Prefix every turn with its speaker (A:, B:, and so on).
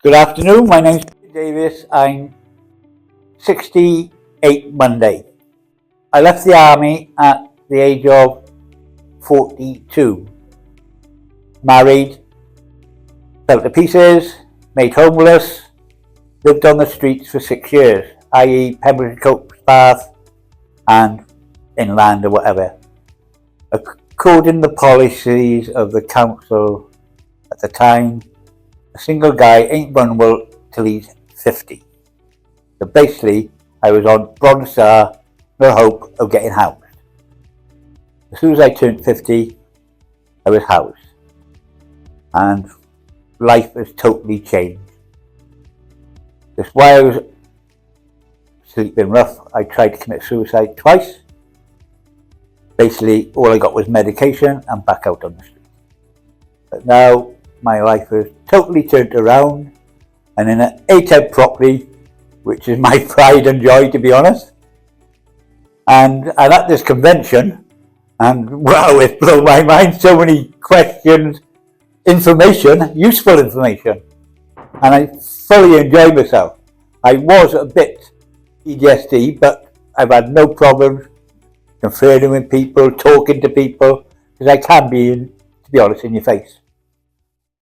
A: Good afternoon, my name's Peter Davis. I'm 68 Monday. I left the army at the age of 42. Married, fell to pieces, made homeless, lived on the streets for 6 years, i.e. Pembrokeshire Coast, Bath and inland or whatever. According to the policies of the council at the time, a single guy ain't vulnerable till he's 50. So basically, I was on Bronze Star, no hope of getting housed. As soon as I turned 50, I was housed. And life has totally changed. That's why I was sleeping rough. I tried to commit suicide twice. Basically, all I got was medication and back out on the street. But now, my life has totally turned around, and in an 8-head property, which is my pride and joy, to be honest. And I'm at this convention, and wow, it's blown my mind. So many questions, information, useful information, and I fully enjoy myself. I was a bit PTSD, but I've had no problems conferring with people, talking to people, because I can be, to be honest, in your face.